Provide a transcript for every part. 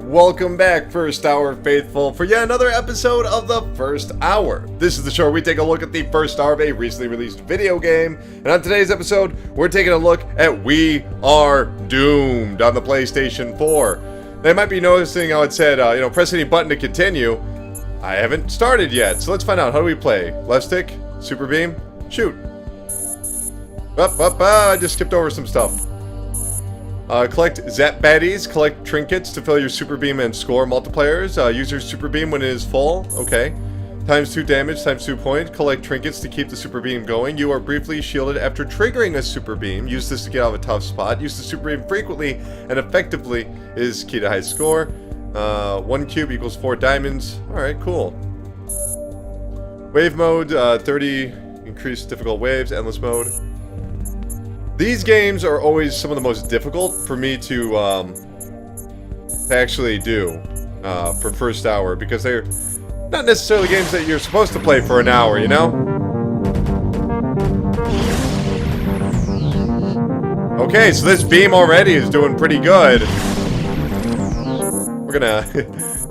Welcome back, First Hour Faithful, for yet another episode of the First Hour. This is the show where we take a look at the first hour of a recently released video game, and on today's episode, we're taking a look at We Are Doomed on the PlayStation 4. Now, you might be noticing how it said, press any button to continue. I haven't started yet, so let's find out. How do we play? Left stick? Super beam? Shoot. I just skipped over some stuff. Collect Zap Baddies, collect trinkets to fill your Super Beam and score multipliers. Use your Super Beam when it is full. Okay. Times 2 damage, times 2 points. Collect trinkets to keep the Super Beam going. You are briefly shielded after triggering a Super Beam. Use this to get out of a tough spot. Use the Super Beam frequently and effectively is key to high score. 1 cube equals 4 diamonds. Alright, cool. Wave mode, 30 increased difficult waves. Endless mode. These games are always some of the most difficult for me to actually do for first hour, because they're not necessarily games that you're supposed to play for an hour, you know? Okay, so this beam already is doing pretty good. We're gonna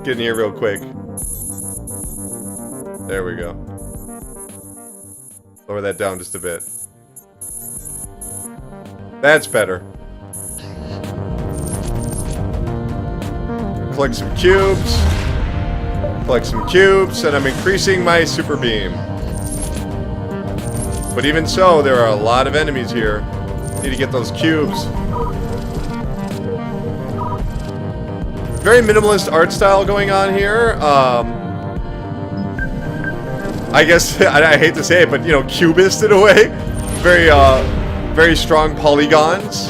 get in here real quick. There we go. Lower that down just a bit. That's better. Collect some cubes. Collect some cubes, and I'm increasing my super beam. But even so, there are a lot of enemies here. Need to get those cubes. Very minimalist art style going on here. I guess, I hate to say it, but, you know, cubist in a way. Very strong polygons.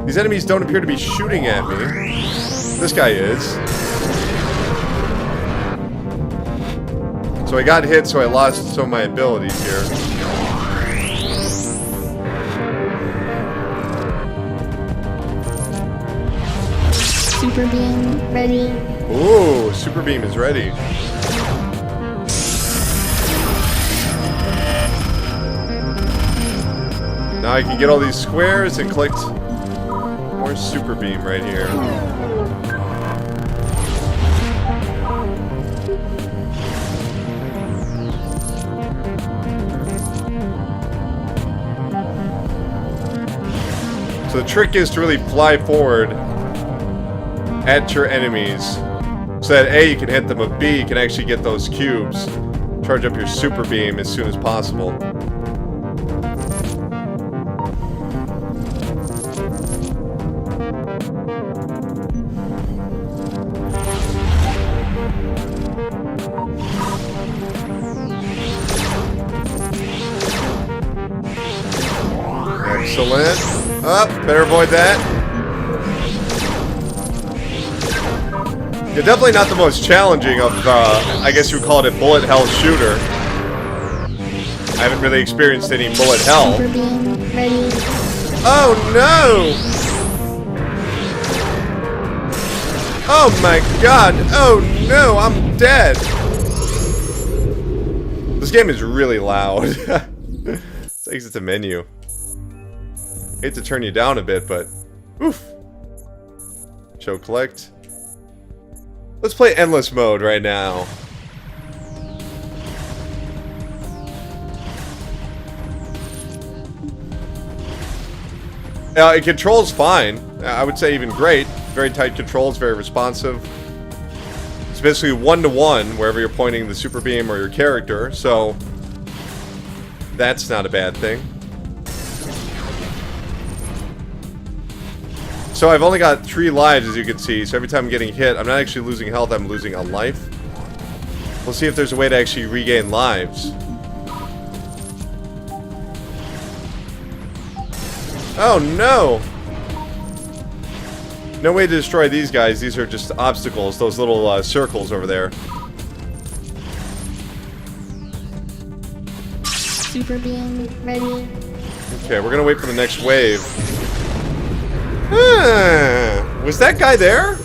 These enemies don't appear to be shooting at me. This guy is. So I got hit, so I lost some of my abilities here. Super beam ready. Ooh, super beam is ready. Now I can get all these squares and collect more super beam right here. So the trick is to really fly forward at your enemies so that A, you can hit them, but B, you can actually get those cubes. Charge up your super beam as soon as possible. Excellent. Better avoid that. You're definitely not the most challenging of, I guess you would call it a bullet hell shooter. I haven't really experienced any bullet hell. Oh no! Oh my god! Oh no! I'm dead! This game is really loud. Let's exit the menu. Hate to turn you down a bit, but oof. Show collect. Let's play endless mode right now. It controls fine. I would say even great. Very tight controls, very responsive. It's basically 1-to-1 wherever you're pointing the super beam or your character, so that's not a bad thing. So I've only got 3 lives, as you can see, so every time I'm getting hit, I'm not actually losing health, I'm losing a life. We'll see if there's a way to actually regain lives. Oh no! No way to destroy these guys, these are just obstacles, those little circles over there. Super beam ready. Okay, we're gonna wait for the next wave. Was that guy there?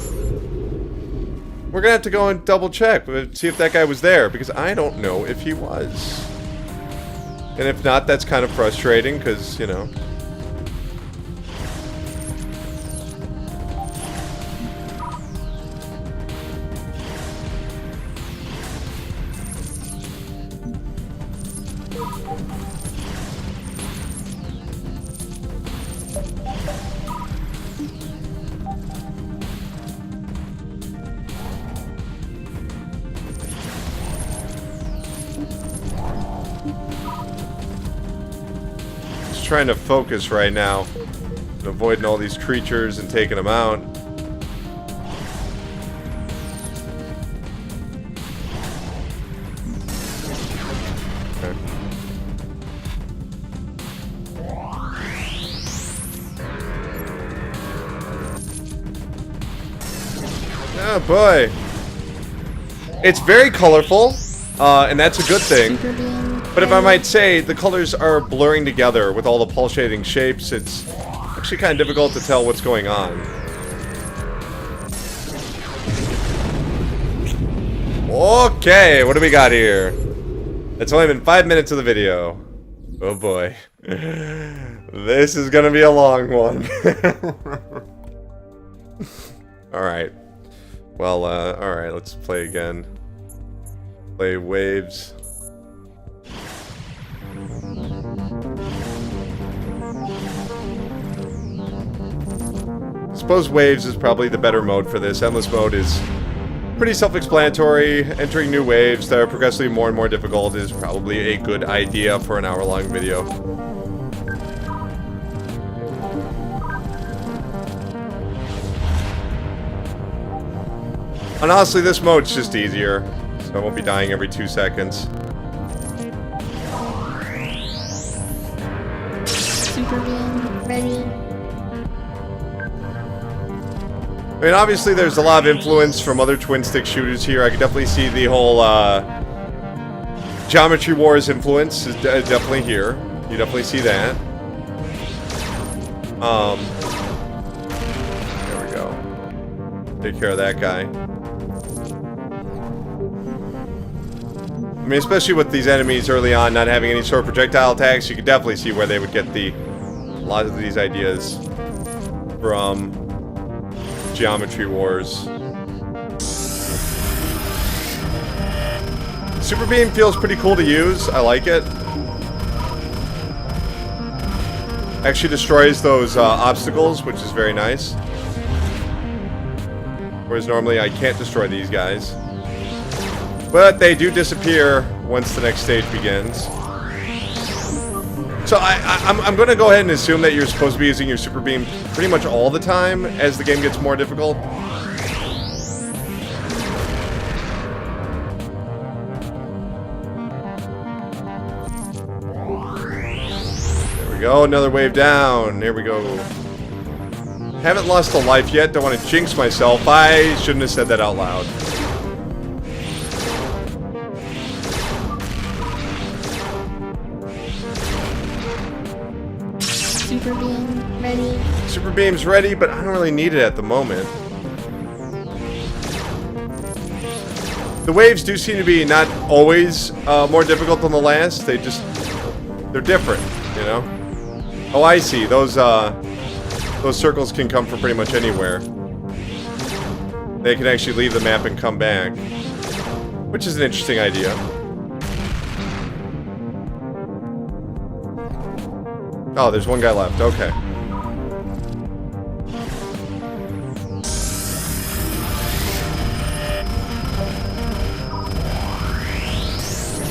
We're gonna have to go and double check, see if that guy was there, because I don't know if he was. And if not, that's kind of frustrating, because, you know. trying to focus right now. And avoiding all these creatures and taking them out. Okay. Oh boy. It's very colorful, and that's a good thing. Super beam But if I ready. might say, the colors are blurring together with all the pulsating shapes. It's actually kind of difficult to tell what's going on. Okay, what do we got here? It's only been 5 minutes of the video. Oh boy. This is gonna be a long one. Alright. Well, alright, let's play again. Play waves. I suppose waves is probably the better mode for this. Endless mode is pretty self-explanatory. Entering new waves that are progressively more and more difficult is probably a good idea for an hour-long video. And honestly, this mode's just easier, so I won't be dying every 2 seconds. Super beam ready. I mean, obviously there's a lot of influence from other twin-stick shooters here. I can definitely see the whole, Geometry Wars influence is definitely here. You definitely see that. There we go. Take care of that guy. I mean, especially with these enemies early on not having any sort of projectile attacks, you can definitely see where they would get a lot of these ideas from Geometry Wars. Super Beam feels pretty cool to use. I like it. Actually destroys those obstacles, which is very nice. Whereas normally I can't destroy these guys. But they do disappear once the next stage begins. So I'm going to go ahead and assume that you're supposed to be using your Super Beam pretty much all the time as the game gets more difficult. There we go, another wave down. There we go. Haven't lost a life yet, don't want to jinx myself. I shouldn't have said that out loud. Super beam ready. Super Beam's ready, but I don't really need it at the moment. The waves do seem to be not always more difficult than the last. They're different, you know? Oh, I see. Those circles can come from pretty much anywhere. They can actually leave the map and come back, which is an interesting idea. Oh, there's one guy left. Okay.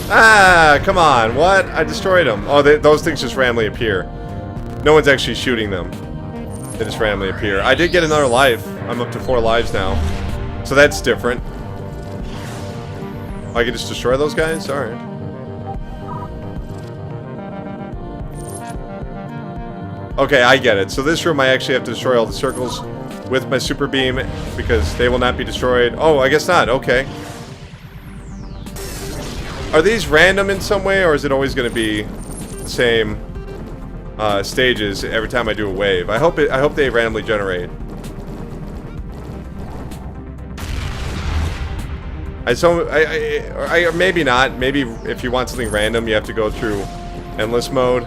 Ah, come on. What? I destroyed them. Oh, those things just randomly appear. No one's actually shooting them. They just randomly appear. I did get another life. I'm up to 4 lives now. So that's different. I can just destroy those guys? Alright. Okay, I get it. So this room I actually have to destroy all the circles with my Super Beam because they will not be destroyed. Oh, I guess not. Okay. Are these random in some way, or is it always going to be the same stages every time I do a wave? I hope they randomly generate. Or maybe not. Maybe if you want something random, you have to go through endless mode.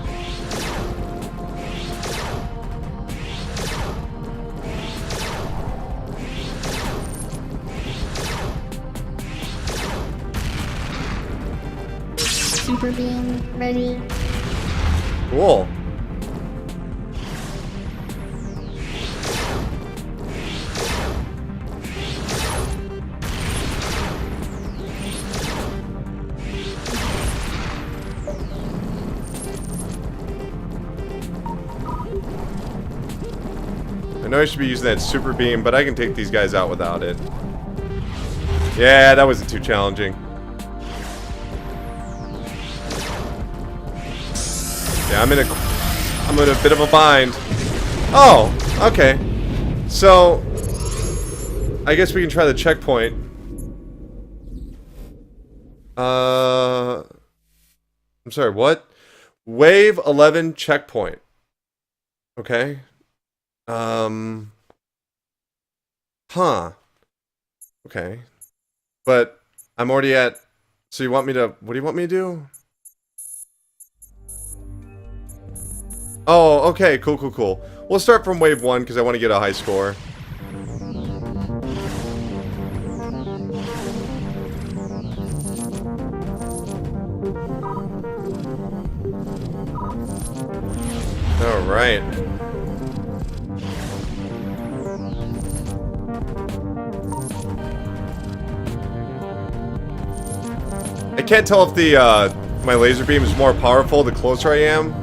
Super beam ready. Cool. know I should be using that super beam, but I can take these guys out without it. Yeah, that wasn't too challenging. Yeah, I'm in a bit of a bind. Oh, okay. So, I guess we can try the checkpoint. I'm sorry, what? Wave 11 checkpoint. Okay. Huh. Okay. But I'm already at... So you want me to... What do you want me to do? Oh, okay. Cool, cool, cool. We'll start from wave 1 because I want to get a high score. Alright. I can't tell if the, my laser beam is more powerful the closer I am.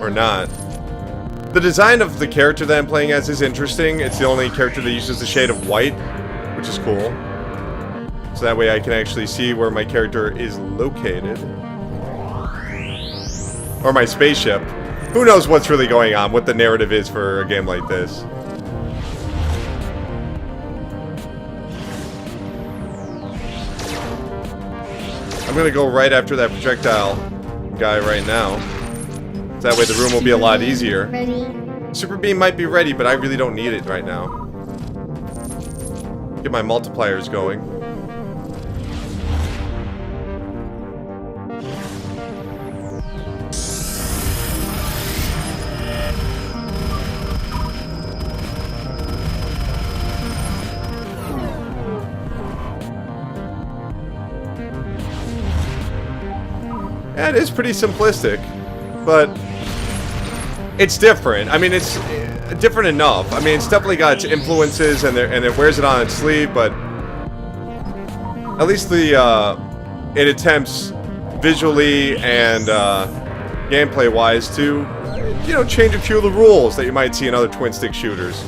Or not. The design of the character that I'm playing as is interesting. It's the only character that uses the shade of white, which is cool. So that way I can actually see where my character is located. Or my spaceship. Who knows what's really going on, what the narrative is for a game like this. I'm gonna go right after that projectile guy right now. So that way the room will be a lot easier. Super beam might be ready, but I really don't need it right now. Get my multipliers going. Yeah, it is pretty simplistic, but it's different. I mean, it's different enough. I mean, it's definitely got its influences, and it wears it on its sleeve, but at least it attempts visually and gameplay-wise to, you know, change a few of the rules that you might see in other twin-stick shooters.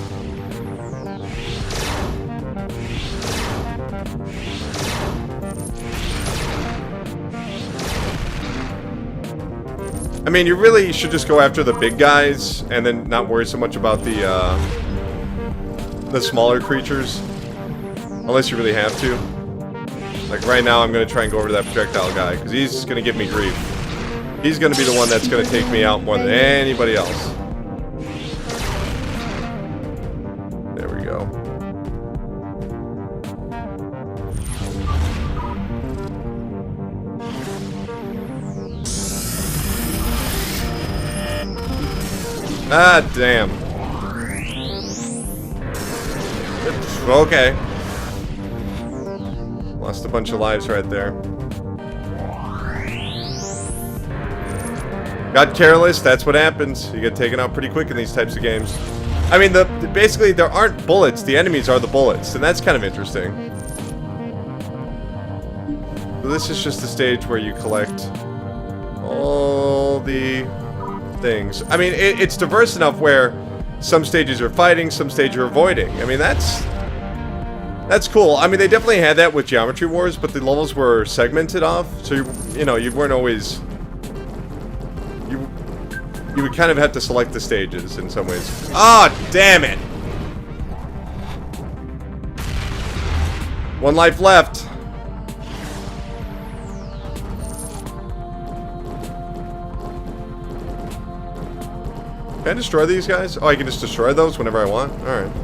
I mean, you really should just go after the big guys and then not worry so much about the smaller creatures. Unless you really have to. Like right now, I'm going to try and go over to that projectile guy because he's going to give me grief. He's going to be the one that's going to take me out more than anybody else. There we go. Ah, damn. Okay. Lost a bunch of lives right there. Got careless, that's what happens. You get taken out pretty quick in these types of games. I mean, basically, there aren't bullets. The enemies are the bullets, and that's kind of interesting. So this is just the stage where you collect all the things. I mean, it's diverse enough where some stages are fighting, some stages are avoiding. I mean, that's cool. I mean, they definitely had that with Geometry Wars, but the levels were segmented off, so you know, you weren't always... You would kind of have to select the stages in some ways. Ah, damn it! One life left. Can I destroy these guys? Oh, I can just destroy those whenever I want? Alright.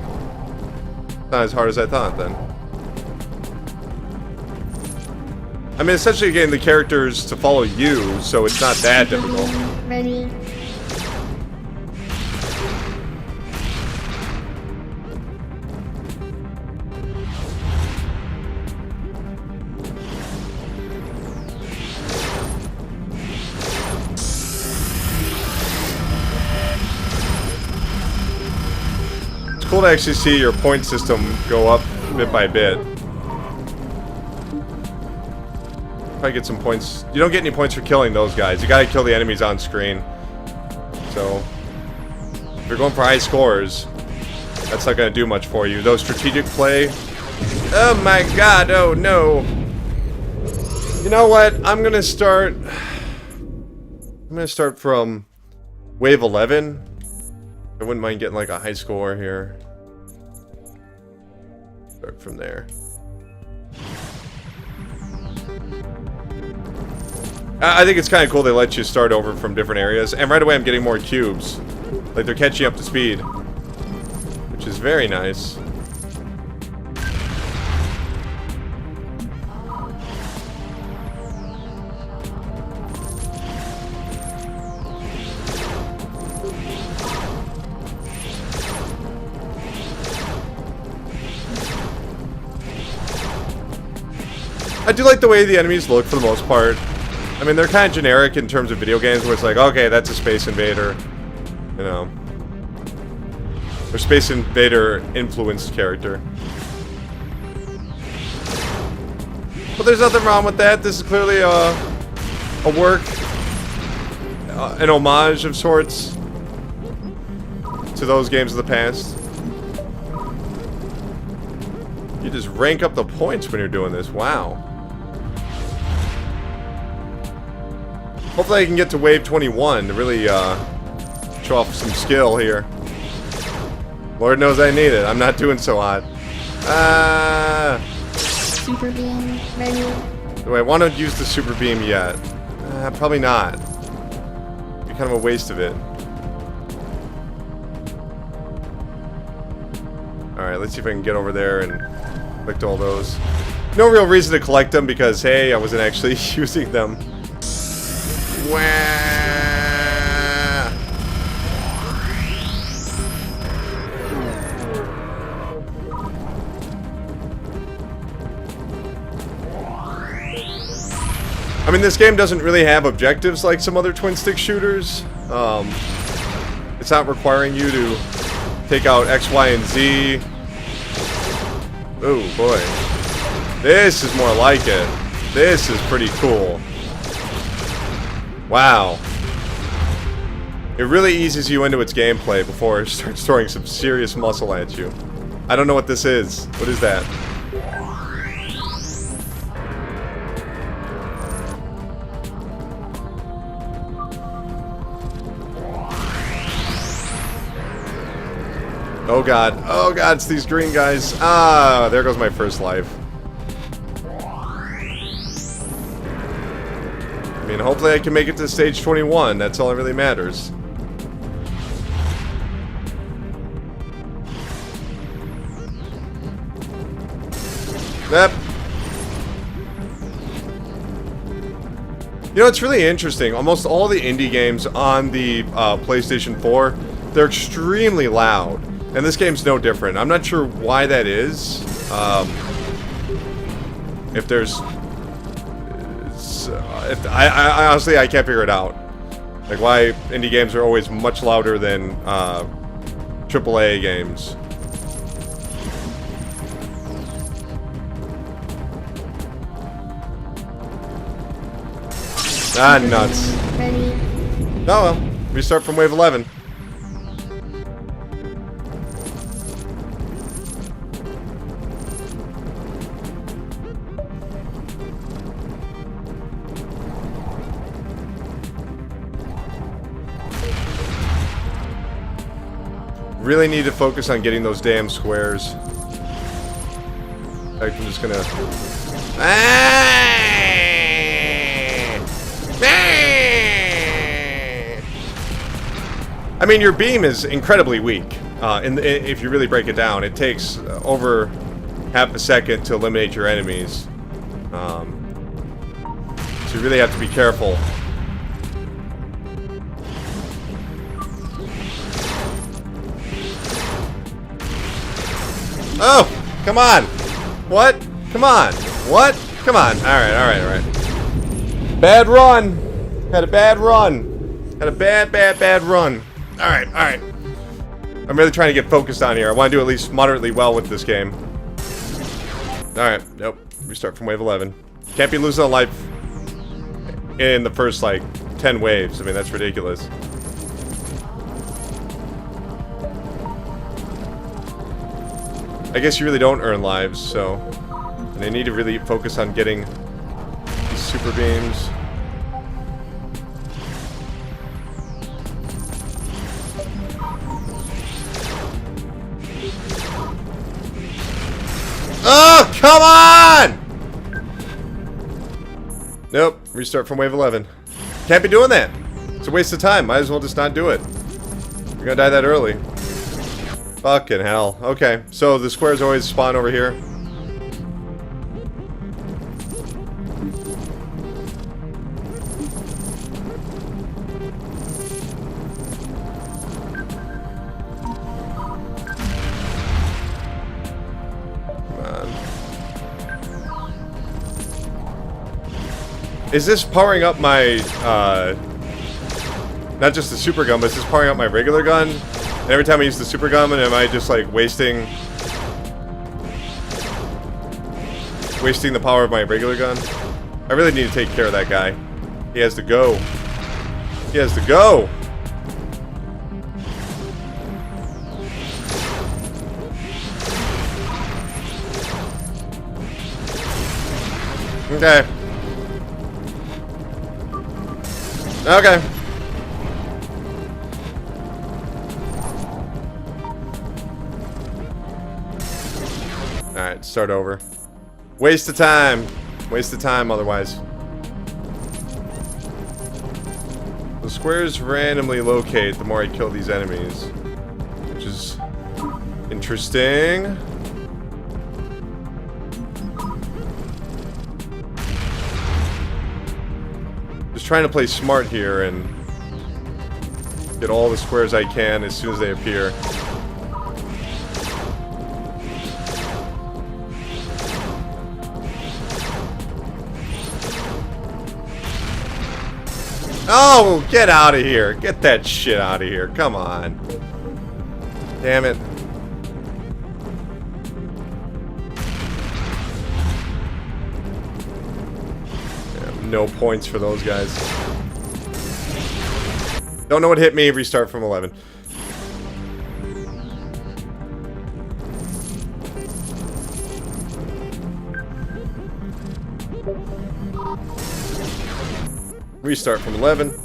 Not as hard as I thought, then. I mean, essentially getting the characters to follow you, so it's not that difficult. Ready. It's cool to actually see your point system go up bit by bit. Probably get some points. You don't get any points for killing those guys. You gotta kill the enemies on screen. So, If you're going for high scores, that's not going to do much for you. Though strategic play... Oh my god, oh no. You know what? I'm going to start from wave 11. I wouldn't mind getting like a high score here. Start from there. I think it's kind of cool they let you start over from different areas. And right away I'm getting more cubes. Like they're catching up to speed. Which is very nice. I do like the way the enemies look for the most part. I mean, they're kind of generic in terms of video games where it's like, okay, that's a Space Invader. You know. Or Space Invader influenced character. But there's nothing wrong with that. This is clearly a work, an homage of sorts to those games of the past. You just rank up the points when you're doing this. Wow. Hopefully I can get to wave 21 to really show off some skill here. Lord knows I need it. I'm not doing so hot. Super beam ready. Do I want to use the super beam yet? Probably not. Be kind of a waste of it. Alright, let's see if I can get over there and collect all those. No real reason to collect them because, hey, I wasn't actually using them. Wah! I mean, this game doesn't really have objectives like some other twin-stick shooters. It's not requiring you to take out X, Y, and Z. Oh, boy. This is more like it. This is pretty cool. Wow. It really eases you into its gameplay before it starts throwing some serious muscle at you. I don't know what this is. What is that? Oh god. Oh god, it's these green guys. Ah, there goes my first life. I mean, hopefully I can make it to stage 21. That's all that really matters. Yep. You know, it's really interesting. Almost all the indie games on the PlayStation 4, they're extremely loud. And this game's no different. I'm not sure why that is. If there's... I honestly, I can't figure it out. Like, why indie games are always much louder than AAA games. Ah, nuts. Ready. Oh well, we start from wave 11. Really need to focus on getting those damn squares. In fact, I'm just gonna... I mean, your beam is incredibly weak. If you really break it down, it takes over half a second to eliminate your enemies. So you really have to be careful. Oh, come on. What? Come on. What? Come on. Alright, alright, alright. Bad run. Had a bad run. Had a bad run. Alright, alright. I'm really trying to get focused on here. I want to do at least moderately well with this game. Alright, nope. Restart from wave 11. Can't be losing a life in the first, like, 10 waves. I mean, that's ridiculous. I guess you really don't earn lives, so... And I need to really focus on getting these super beams. Oh, come on! Nope, restart from wave 11. Can't be doing that. It's a waste of time. Might as well just not do it. You're gonna die that early. Fucking hell. Okay, so the squares always spawn over here. Is this powering up my, not just the super gun, but is this powering up my regular gun? And every time I use the super gun, am I just like wasting the power of my regular gun? I really need to take care of that guy. He has to go. He has to go! Okay. Okay. Alright, start over. Waste of time. Waste of time otherwise. The squares randomly locate the more I kill these enemies. Which is interesting. Just trying to play smart here and get all the squares I can as soon as they appear. Oh, get out of here. Get that shit out of here. Come on. Damn it. No points for those guys. Don't know what hit me. Restart from 11. Restart from 11.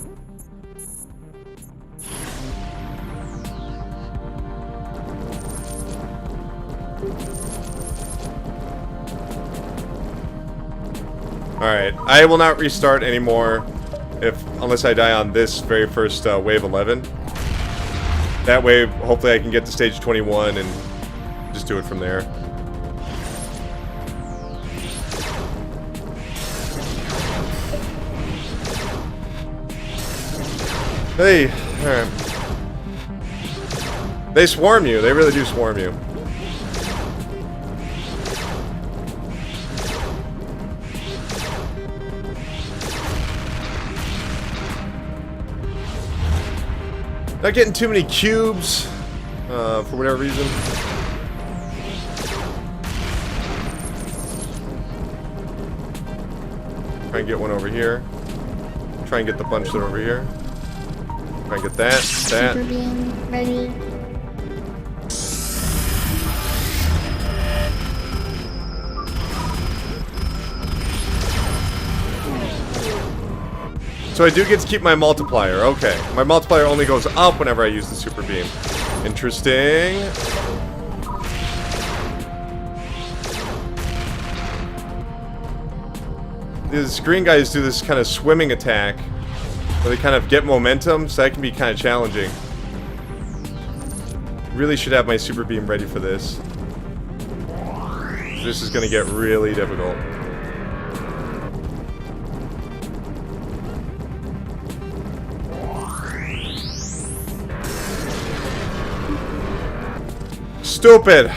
Alright, I will not restart anymore unless I die on this very first wave 11. That way, hopefully I can get to stage 21 and just do it from there. Hey, alright. They swarm you, they really do swarm you. Not getting too many cubes, for whatever reason. Try and get one over here. Try and get the bunch that are over here. Try and get that, that. Super beam ready. So I do get to keep my multiplier. Okay. My multiplier only goes up whenever I use the super beam. Interesting. These green guys do this kind of swimming attack where they kind of get momentum, so that can be kind of challenging. Really should have my super beam ready for this. This is going to get really difficult. Stupid!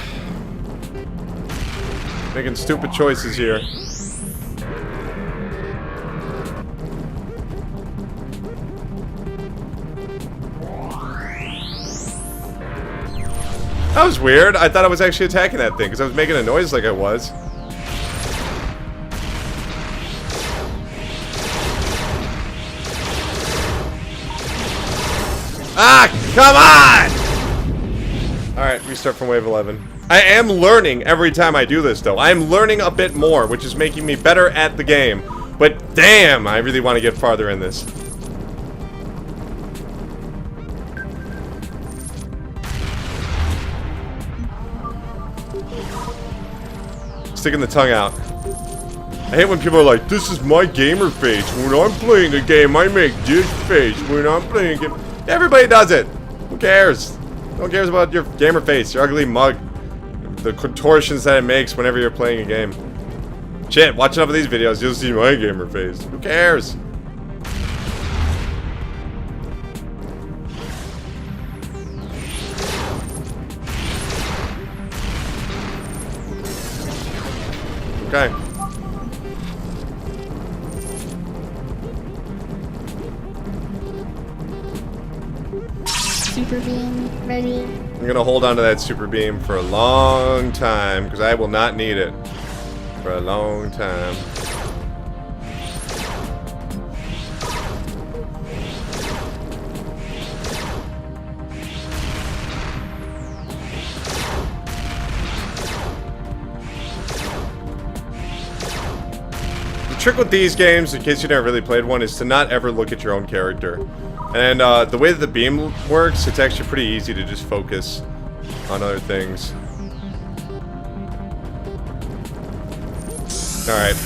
Making stupid choices here. That was weird. I thought I was actually attacking that thing because I was making a noise like I was. Ah, come on! Alright, restart from wave 11. I am learning every time I do this, though. I am learning a bit more, which is making me better at the game. But damn, I really want to get farther in this. Sticking the tongue out. I hate when people are like, this is my gamer face. When I'm playing a game, I make this face. When I'm playing a game... Everybody does it. Who cares? No one cares about your gamer face, your ugly mug. The contortions that it makes whenever you're playing a game. Shit, watch enough of these videos, you'll see my gamer face. Who cares? Okay. Super beam ready. I'm gonna hold on to that super beam for a long time, because I will not need it for a long time. The trick with these games, in case you never really played one, is to not ever look at your own character. And the way that the beam works, it's actually pretty easy to just focus on other things. Alright.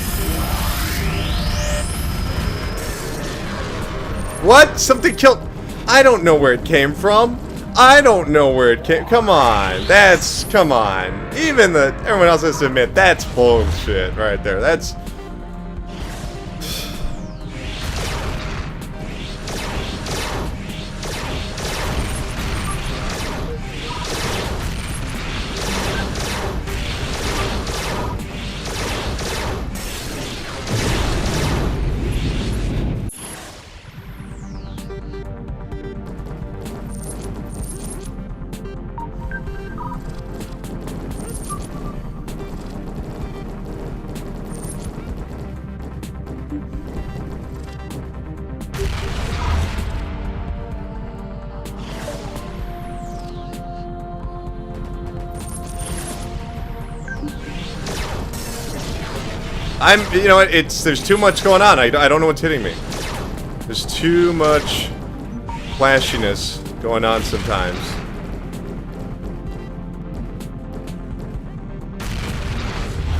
What? Something killed... I don't know where it came from. I don't know where it came... Come on. That's... Come on. Even the... Everyone else has to admit, that's bullshit right there. That's... you know what, there's too much going on. I don't know what's hitting me. There's too much flashiness going on sometimes.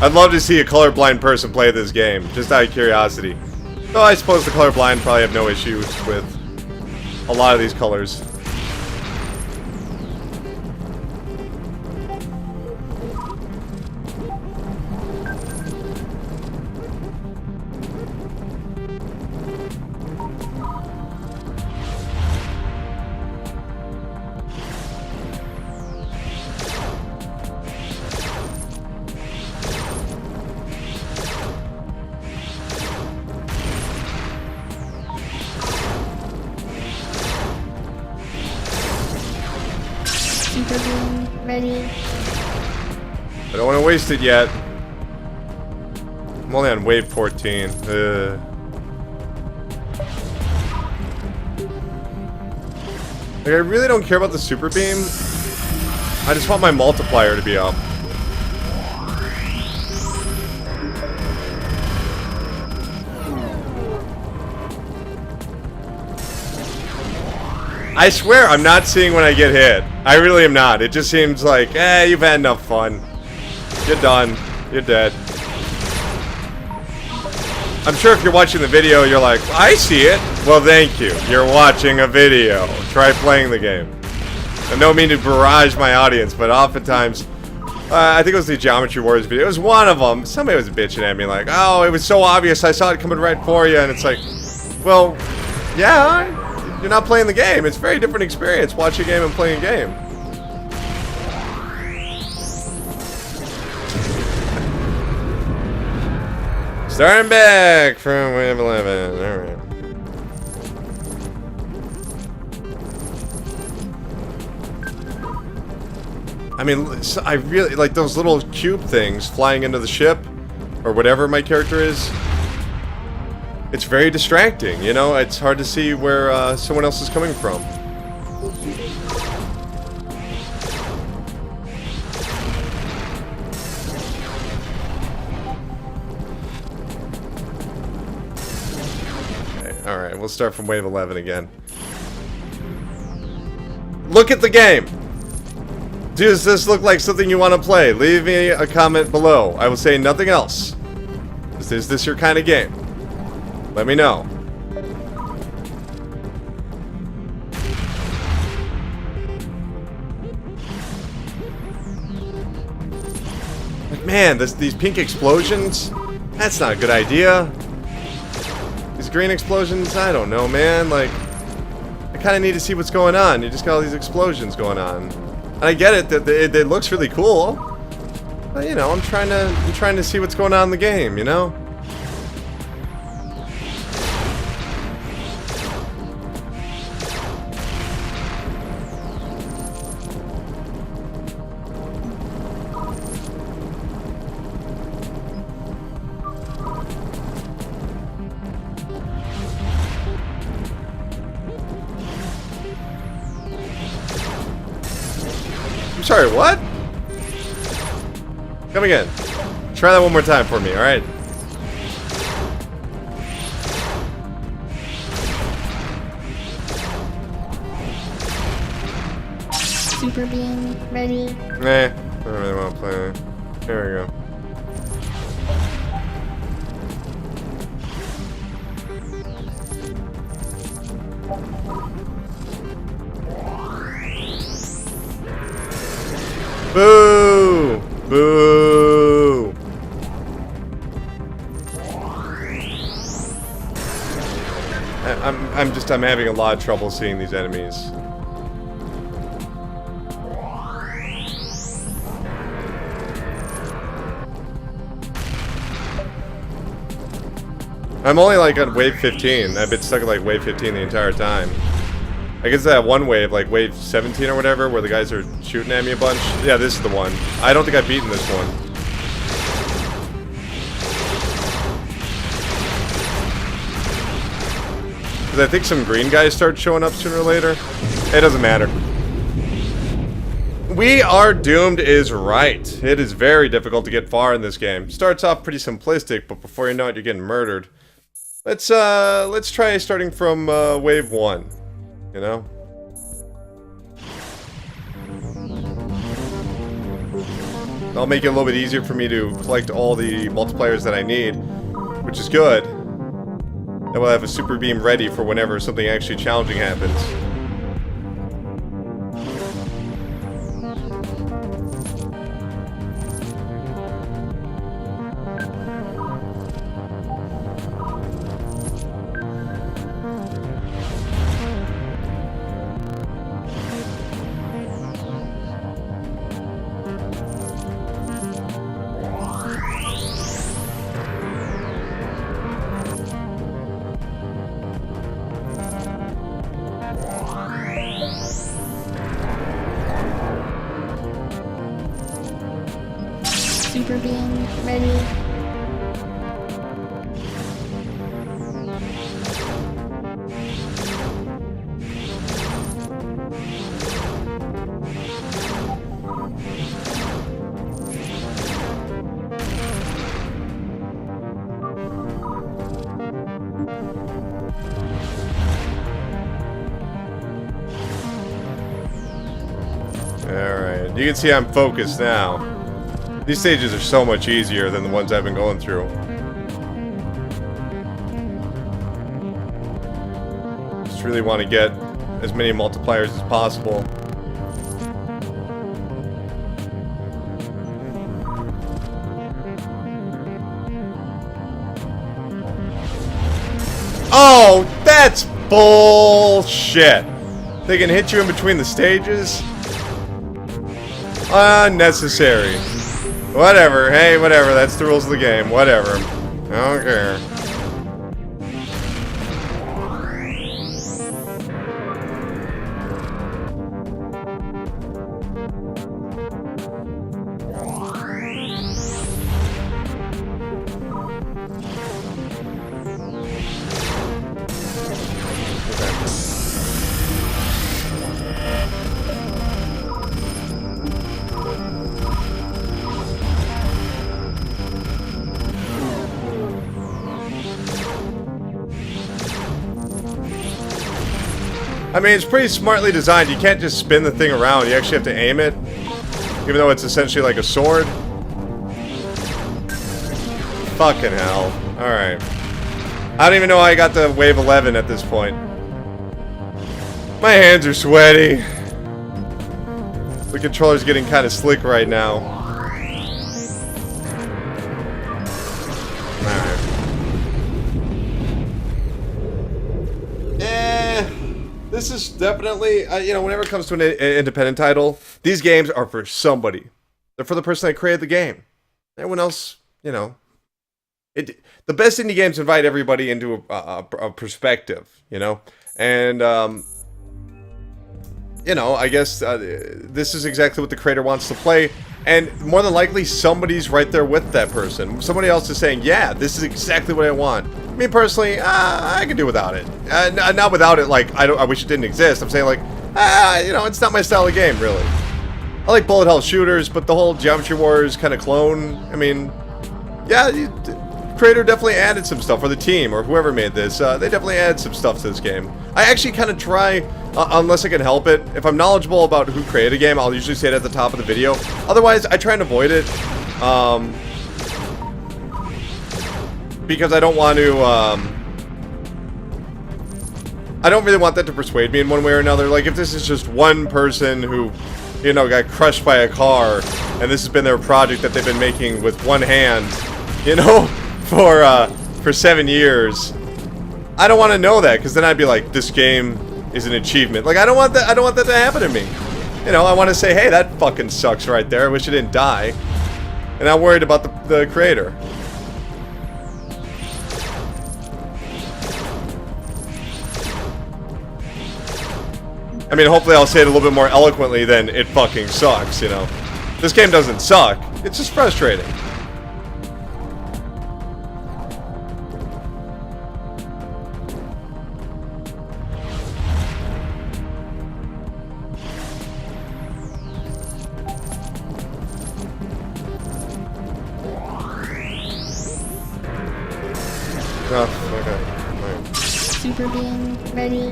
I'd love to see a colorblind person play this game, just out of curiosity. Though I suppose the colorblind probably have no issues with a lot of these colors. Super beam ready. I don't want to waste it yet. I'm only on wave 14. Like, I really don't care about the super beam. I just want my multiplier to be up. I swear I'm not seeing when I get hit. I really am not. It just seems like, you've had enough fun. You're done. You're dead. I'm sure if you're watching the video, you're like, I see it. Well, thank you. You're watching a video. Try playing the game. I don't mean to barrage my audience, but oftentimes, I think it was the Geometry Wars video. It was one of them. Somebody was bitching at me like, oh, it was so obvious. I saw it coming right for you. And it's like, well, yeah. You're not playing the game. It's a very different experience watching a game and playing a game. Starting back from wave 11. Alright. I mean, I really like those little cube things flying into the ship or whatever my character is. It's very distracting, you know? It's hard to see where someone else is coming from. we'll start from wave 11 again. Look at the game! Does this look like something you want to play? Leave me a comment below. I will say nothing else. Is this your kind of game? Let me know. Man, these pink explosions? That's not a good idea. These green explosions? I don't know, man. Like, I kind of need to see what's going on. You just got all these explosions going on. And I get it that it looks really cool. But, you know, I'm trying to see what's going on in the game, you know? Sorry, what? Come again. Try that one more time for me, alright? Super beam ready. I don't really want to play. Here we go. Boo! Boo! I'm having a lot of trouble seeing these enemies. I'm only like on wave 15. I've been stuck at like wave 15 the entire time. I guess that one wave, like wave 17 or whatever, where the guys are shooting at me a bunch. Yeah, this is the one. I don't think I've beaten this one. Because I think some green guys start showing up sooner or later. It doesn't matter. We Are Doomed is right. It is very difficult to get far in this game. Starts off pretty simplistic, but before you know it, you're getting murdered. Let's try starting from wave 1. You know? That'll make it a little bit easier for me to collect all the multipliers that I need, which is good. Then we'll have a super beam ready for whenever something actually challenging happens. Super beam ready. Alright, you can see I'm focused now. These stages are so much easier than the ones I've been going through. Just really want to get as many multipliers as possible. Oh, that's bullshit. They can hit you in between the stages? Unnecessary. Whatever, hey, whatever, that's the rules of the game, whatever. I don't care. I mean, it's pretty smartly designed. You can't just spin the thing around. You actually have to aim it, even though it's essentially like a sword. Fucking hell. Alright. I don't even know how I got to wave 11 at this point. My hands are sweaty. The controller's getting kind of slick right now. Alright. This is definitely, you know, whenever it comes to an independent title, these games are for somebody. They're for the person that created the game. Everyone else, you know. The best indie games invite everybody into a perspective, you know? And, you know, I guess this is exactly what the creator wants to play. And more than likely, somebody's right there with that person. Somebody else is saying, yeah, this is exactly what I want. Me personally, I could do without it. Not without it, like, I wish it didn't exist. I'm saying, like, you know, it's not my style of game, really. I like bullet hell shooters, but the whole Geometry Wars kind of clone, I mean, yeah, creator definitely added some stuff, or the team, or whoever made this. They definitely added some stuff to this game. I actually kind of try, unless I can help it. If I'm knowledgeable about who created a game, I'll usually say it at the top of the video. Otherwise, I try and avoid it. Because I don't want to, I don't really want that to persuade me in one way or another. Like, if this is just one person who, you know, got crushed by a car, and this has been their project that they've been making with one hand, you know, for 7 years, I don't want to know that, because then I'd be like, this game is an achievement. Like, I don't want that. I don't want that to happen to me. You know, I want to say, hey, that fucking sucks right there. I wish it didn't die. And I'm worried about the creator. I mean, hopefully I'll say it a little bit more eloquently than it fucking sucks, you know. This game doesn't suck. It's just frustrating. Oh, okay. Super beam ready.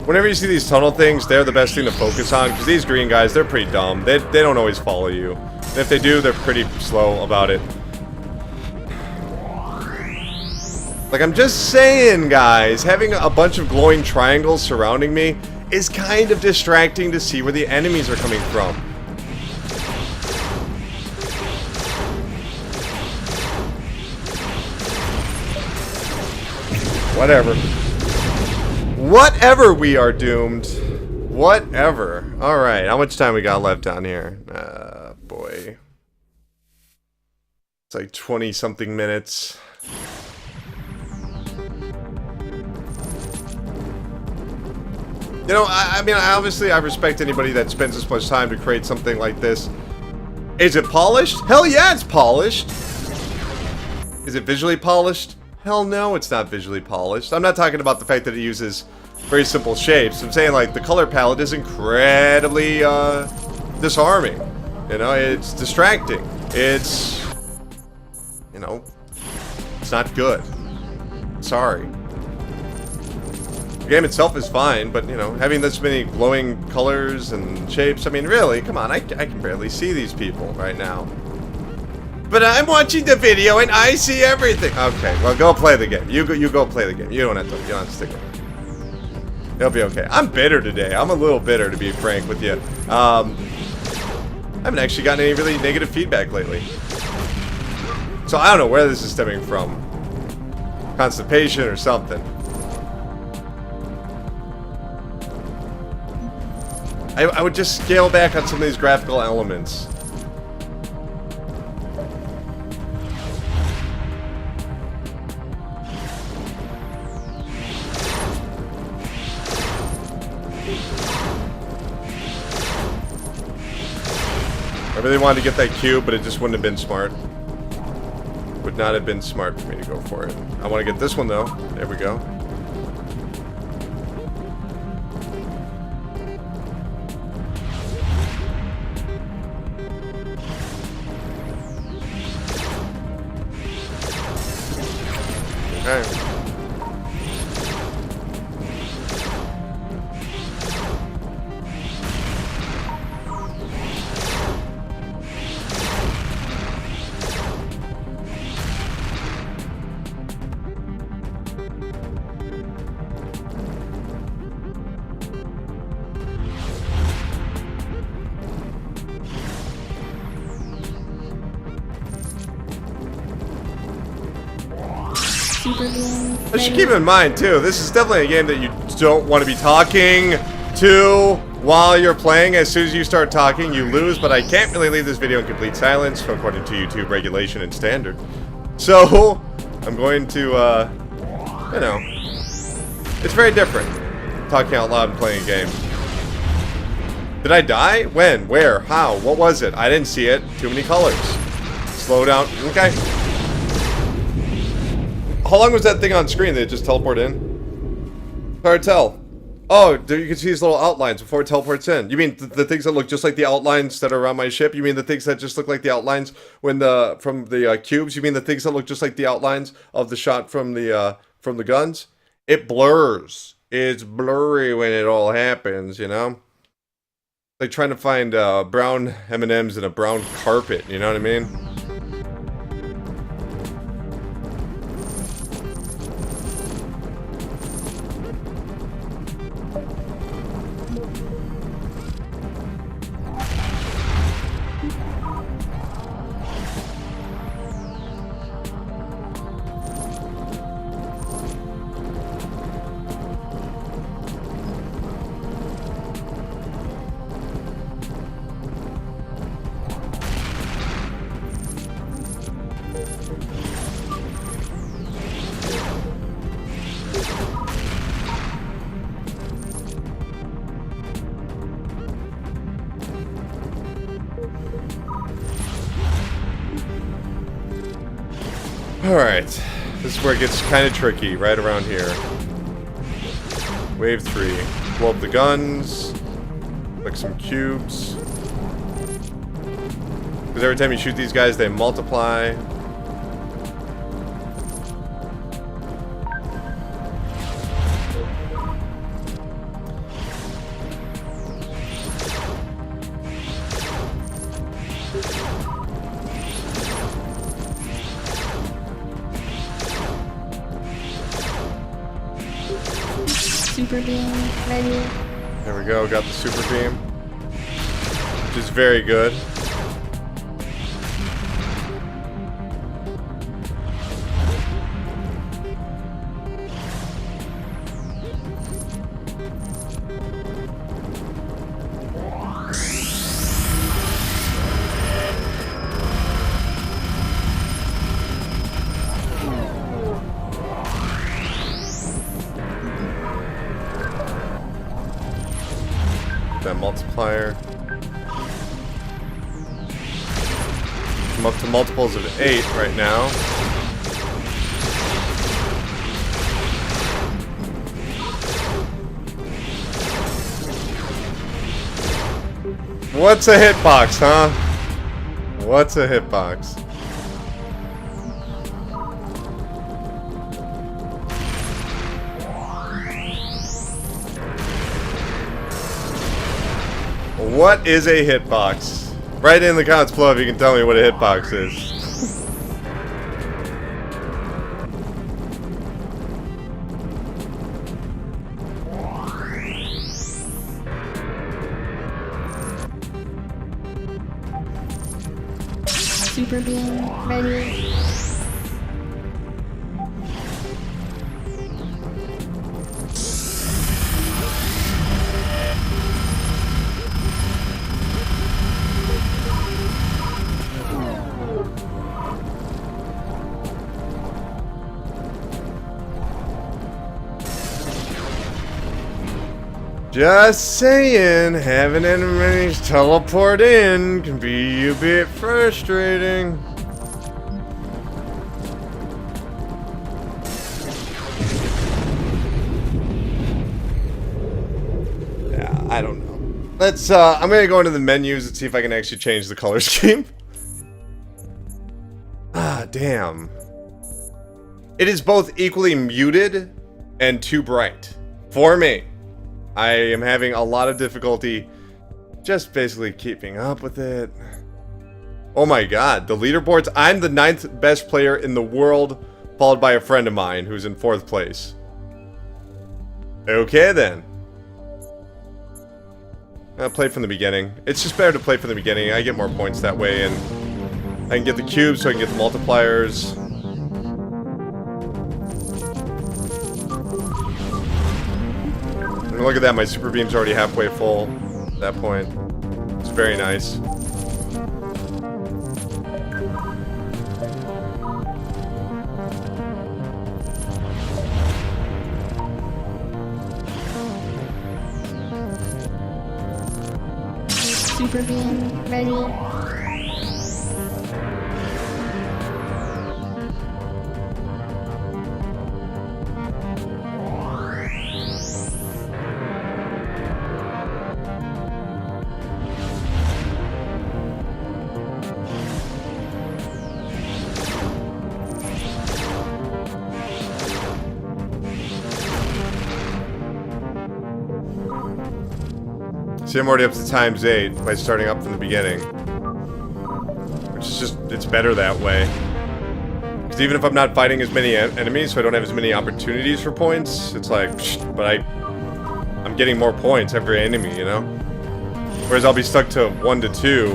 Whenever you see these tunnel things, they're the best thing to focus on, because these green guys, they're pretty dumb. They don't always follow you. And if they do, they're pretty slow about it. Like, I'm just saying, guys, having a bunch of glowing triangles surrounding me is kind of distracting to see where the enemies are coming from. Whatever. Whatever, we are doomed. Whatever. Alright, how much time we got left down here? Boy. It's like 20-something minutes. You know, I mean, obviously I respect anybody that spends this much time to create something like this. Is it polished? Hell yeah, it's polished! Is it visually polished? Hell no, it's not visually polished. I'm not talking about the fact that it uses very simple shapes. I'm saying, like, the color palette is incredibly, disarming. You know, it's distracting. It's, you know, it's not good. Sorry. The game itself is fine, but, you know, having this many glowing colors and shapes, I mean, really, come on, I can barely see these people right now. But I'm watching the video and I see everything. Okay, well, go play the game. You go play the game. You don't have to stick with it. It'll be okay. I'm bitter today. I'm a little bitter, to be frank with you. I haven't actually gotten any really negative feedback lately. So I don't know where this is stemming from. Constipation or something. I would just scale back on some of these graphical elements. I really wanted to get that cube, but it just wouldn't have been smart. Would not have been smart for me to go for it. I want to get this one, though. There we go. Okay. Super being I should ready. keep in mind, too, this is definitely a game that you don't want to be talking to while you're playing. As soon as you start talking, you lose, but I can't really leave this video in complete silence, according to YouTube regulation and standard. So, I'm going to, you know, it's very different, talking out loud and playing a game. Did I die? When? Where? How? What was it? I didn't see it. Too many colors. Slow down. Okay. How long was that thing on screen? Did it just teleport in? Hard to tell. Oh, you can see these little outlines before it teleports in. You mean the things that look just like the outlines that are around my ship? You mean the things that just look like the outlines when from the cubes? You mean the things that look just like the outlines of the shot from the guns? It blurs. It's blurry when it all happens, you know? Like trying to find brown M&Ms in a brown carpet, you know what I mean? Alright, this is where it gets kind of tricky, right around here. Wave 3. Blow up the guns. Like some cubes. Because every time you shoot these guys, they multiply. Super being ready. There we go, got the super beam. Which is very good. That multiplier. I'm up to multiples of 8 right now. What's a hitbox, huh? What's a hitbox? What is a hitbox? Write in the comments below if you can tell me what a hitbox is. Super being ready. Just saying, having enemies teleport in can be a bit frustrating. Yeah, I don't know. Let's, I'm gonna go into the menus and see if I can actually change the color scheme. Ah, damn. It is both equally muted and too bright. For me. I am having a lot of difficulty just basically keeping up with it. Oh my god, the leaderboards. I'm the 9th best player in the world, followed by a friend of mine who's in 4th place. Okay then. I'll play from the beginning. It's just better to play from the beginning. I get more points that way, and I can get the cubes so I can get the multipliers. And look at that, my super beam's already halfway full at that point. It's very nice. Super beam ready. See, I'm already up to ×8 by starting up from the beginning. Which is just, it's better that way. Because even if I'm not fighting as many enemies, so I don't have as many opportunities for points, it's like, psh, but I'm getting more points every enemy, you know? Whereas I'll be stuck to 1 to 2.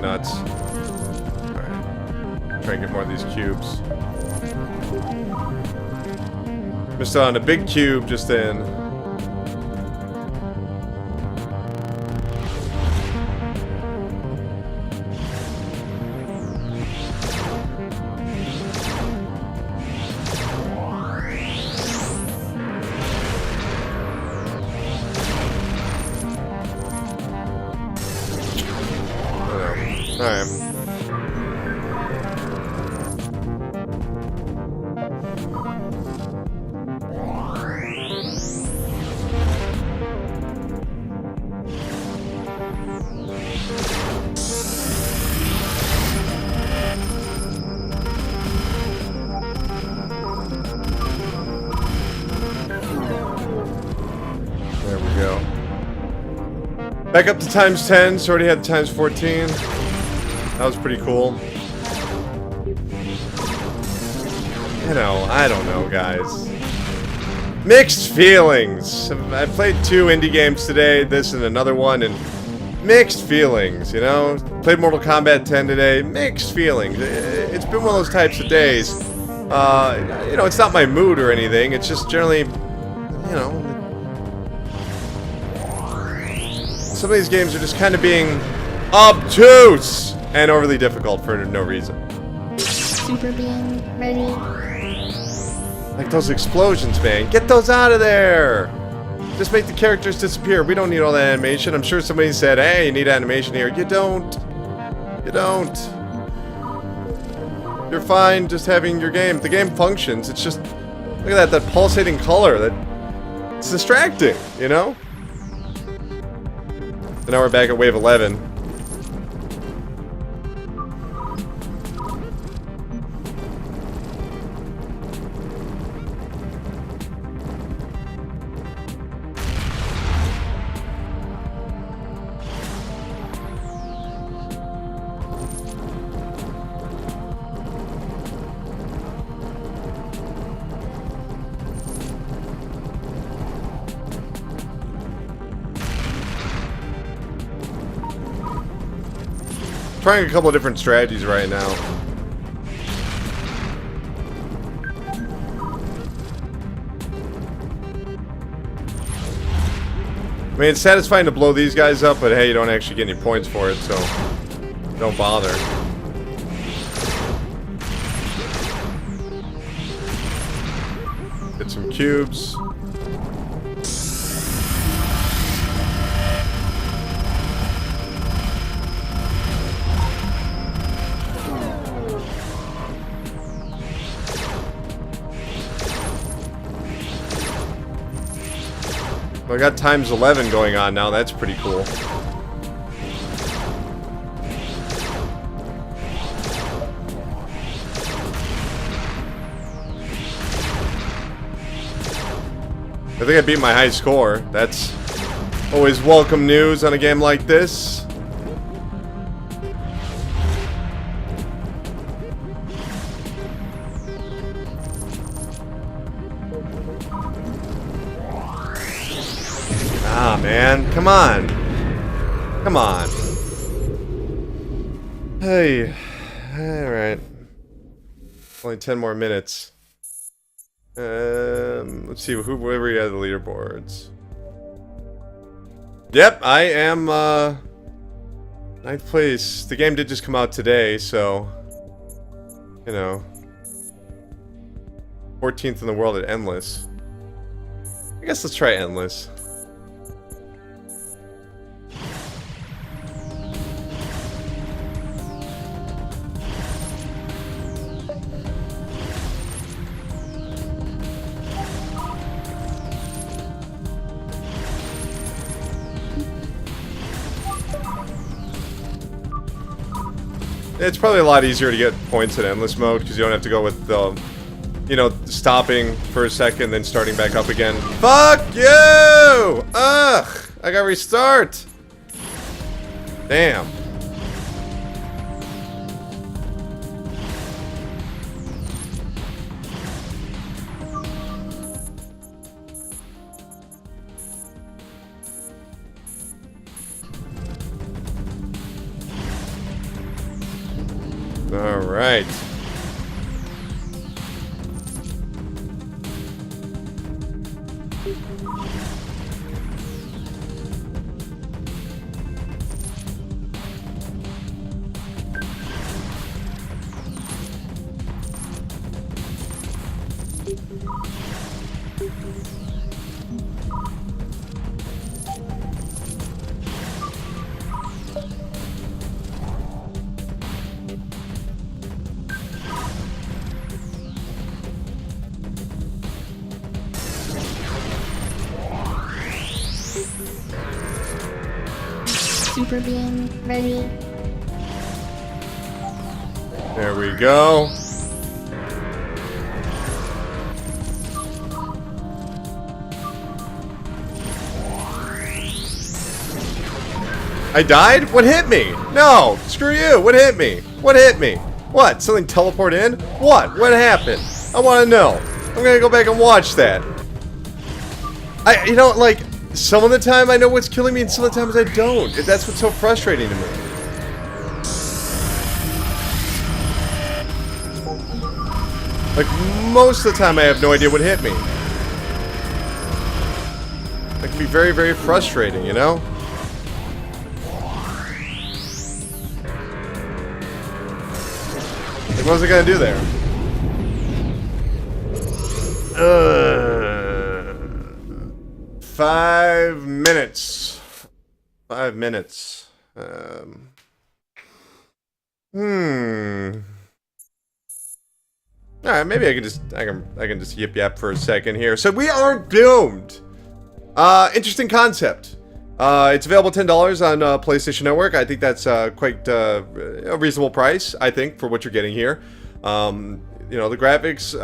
Nuts. Alright. Try and get more of these cubes. Missed on a big cube just then. Alright. There we go. Back up to ×10, so already had ×14. That was pretty cool. You know, I don't know, guys. Mixed feelings. I played 2 indie games today, this and another one, and mixed feelings, you know? Played Mortal Kombat 10 today, mixed feelings. It's been one of those types of days. You know, it's not my mood or anything, it's just generally, you know... Some of these games are just kind of being obtuse! And overly difficult for no reason. Super beam ready. Like those explosions, man. Get those out of there! Just make the characters disappear. We don't need all that animation. I'm sure somebody said, hey, you need animation here. You don't. You don't. You're fine just having your game. The game functions. It's just... Look at that pulsating color. It's distracting, you know? So now we're back at wave 11. Trying a couple of different strategies right now. I mean, it's satisfying to blow these guys up, but hey, you don't actually get any points for it, so don't bother. Get some cubes. I got ×11 going on now, that's pretty cool. I think I beat my high score. That's always welcome news on a game like this. Ah, man. Come on. Come on. Hey. Alright. Only 10 more minutes. Let's see, where we at the leaderboards. Yep, I am, 9th place. The game did just come out today, so, you know, 14th in the world at Endless. I guess let's try Endless. It's probably a lot easier to get points in Endless mode because you don't have to go with the, you know, stopping for a second, then starting back up again. Fuck you! Ugh! I gotta restart! Damn. All right. Super being ready. There we go. I died? What hit me? No! Screw you! What hit me? What hit me? What? Something teleport in? What? What happened? I want to know. I'm gonna go back and watch that. You know, like, some of the time I know what's killing me and some of the times I don't. That's what's so frustrating to me. Like, most of the time I have no idea what hit me. That can be very, very frustrating, you know? Like, what was I gonna do there? 5 minutes. 5 minutes. Alright, maybe I can just yip yap for a second here. So we aren't doomed. Interesting concept. It's available $10 on PlayStation Network. I think that's quite a reasonable price, I think, for what you're getting here. You know, the graphics,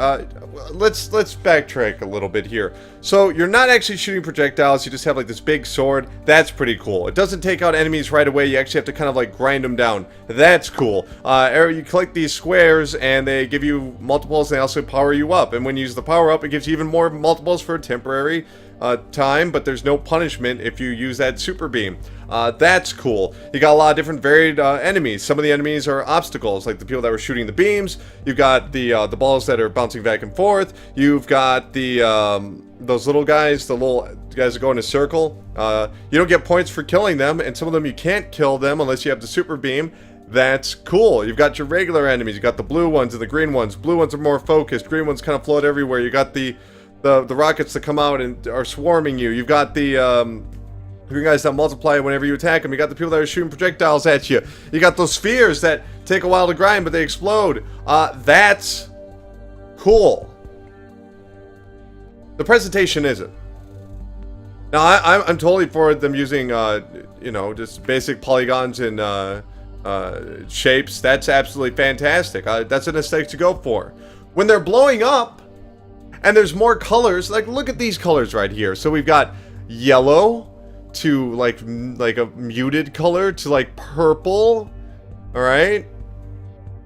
let's backtrack a little bit here. So you're not actually shooting projectiles, you just have like this big sword. That's pretty cool. It doesn't take out enemies right away, you actually have to kind of like grind them down. That's cool. You collect these squares and they give you multiples and they also power you up. And when you use the power up, it gives you even more multiples for a temporary time, but there's no punishment if you use that super beam. That's cool. You got a lot of different varied enemies. Some of the enemies are obstacles, like the people that were shooting the beams. You've got the balls that are bouncing back and forth. You've got the those little guys, the little guys that go in a circle. You don't get points for killing them, and some of them you can't kill them unless you have the super beam. That's cool. You've got your regular enemies. You got the blue ones and the green ones. Blue ones are more focused. Green ones kind of float everywhere. You got the rockets that come out and are swarming you. You've got the green guys that multiply whenever you attack them. You got the people that are shooting projectiles at you. You got those spheres that take a while to grind, but they explode. That's cool. The presentation isn't. Now, I'm totally for them using, you know, just basic polygons and shapes. That's absolutely fantastic. That's an aesthetic to go for. When they're blowing up, and there's more colors, like look at these colors right here. So we've got yellow to like a muted color to like purple. All right,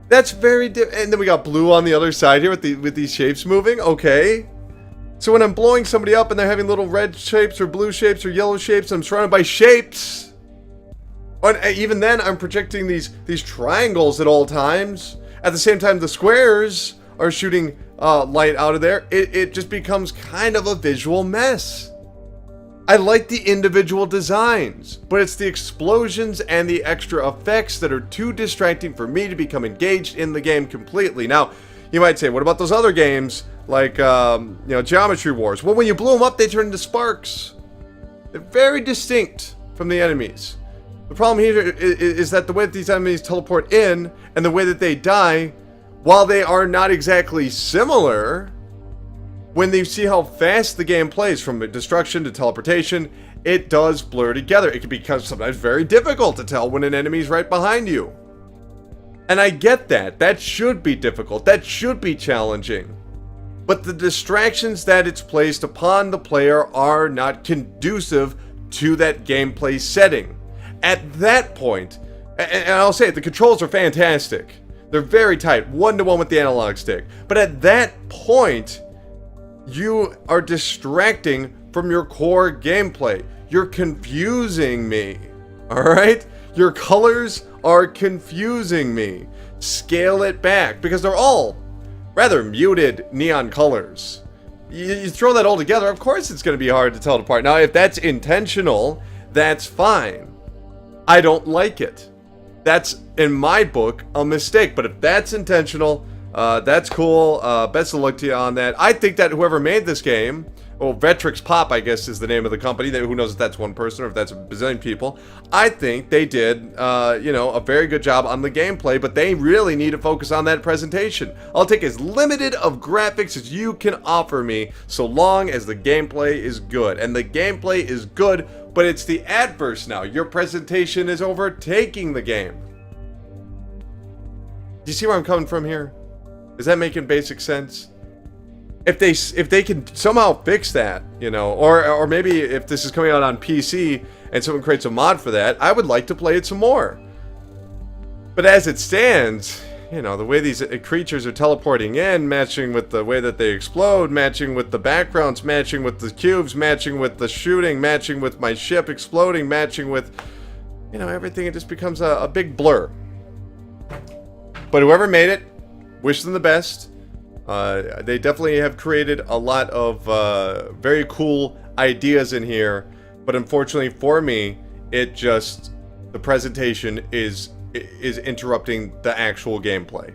that's very different. And then we got blue on the other side here with these shapes moving. Okay, so when I'm blowing somebody up and they're having little red shapes or blue shapes or yellow shapes, I'm surrounded by shapes. And even then, I'm projecting these triangles at all times. At the same time, the squares are shooting light out of there, it just becomes kind of a visual mess. I like the individual designs, but it's the explosions and the extra effects that are too distracting for me to become engaged in the game completely. Now, you might say, what about those other games like, Geometry Wars? Well, when you blew them up, they turn into sparks. They're very distinct from the enemies. The problem here is that the way that these enemies teleport in and the way that they die, while they are not exactly similar, when you see how fast the game plays from destruction to teleportation, it does blur together. It can become sometimes very difficult to tell when an enemy's right behind you. And I get that. That should be difficult. That should be challenging. But the distractions that it's placed upon the player are not conducive to that gameplay setting. At that point, and I'll say it, the controls are fantastic. They're very tight, 1-to-1 with the analog stick. But at that point, you are distracting from your core gameplay. You're confusing me. Alright? Your colors are confusing me. Scale it back, because they're all rather muted neon colors. You throw that all together, of course it's going to be hard to tell it apart. Now, if that's intentional, that's fine. I don't like it. That's, in my book, a mistake. But if that's intentional, that's cool. Best of luck to you on that. I think that whoever made this game, well, Vetrix Pop, I guess, is the name of the company. Who knows if that's one person or if that's a bazillion people. I think they did, a very good job on the gameplay, but they really need to focus on that presentation. I'll take as limited of graphics as you can offer me, so long as the gameplay is good. And the gameplay is good, but it's the adverse now. Your presentation is overtaking the game. Do you see where I'm coming from here? Is that making basic sense? If they can somehow fix that, or maybe if this is coming out on PC and someone creates a mod for that, I would like to play it some more. But as it stands, the way these creatures are teleporting in, matching with the way that they explode, matching with the backgrounds, matching with the cubes, matching with the shooting, matching with my ship exploding, matching with, everything, it just becomes a big blur. But whoever made it, wish them the best. They definitely have created a lot of very cool ideas in here, but unfortunately for me, the presentation is interrupting the actual gameplay.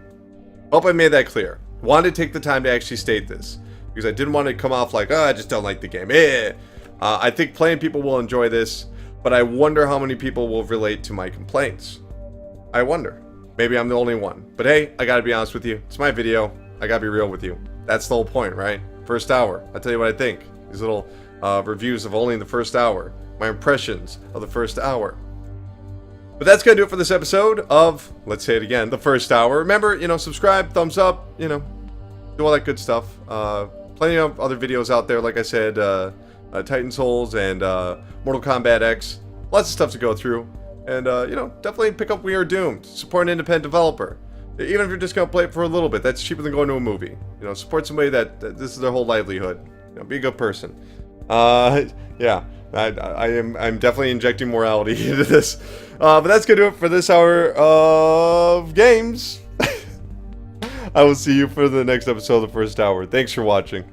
Hope I made that clear. Wanted to take the time to actually state this, because I didn't want to come off like, oh, I just don't like the game. I think playing people will enjoy this, but I wonder how many people will relate to my complaints. I wonder. Maybe I'm the only one. But hey, I gotta be honest with you. It's my video. I gotta be real with you. That's the whole point, right? First hour. I'll tell you what I think. These little reviews of only the first hour. My impressions of the first hour. But that's gonna do it for this episode of, let's say it again, the first hour. Remember, subscribe, thumbs up, do all that good stuff. Plenty of other videos out there, like I said, Titan Souls and Mortal Kombat X. Lots of stuff to go through. And, definitely pick up We Are Doomed. Support an independent developer. Even if you're just going to play it for a little bit, that's cheaper than going to a movie. Support somebody that this is their whole livelihood. Be a good person. Yeah, I'm definitely injecting morality into this. But that's going to do it for this hour of games. I will see you for the next episode of the first hour. Thanks for watching.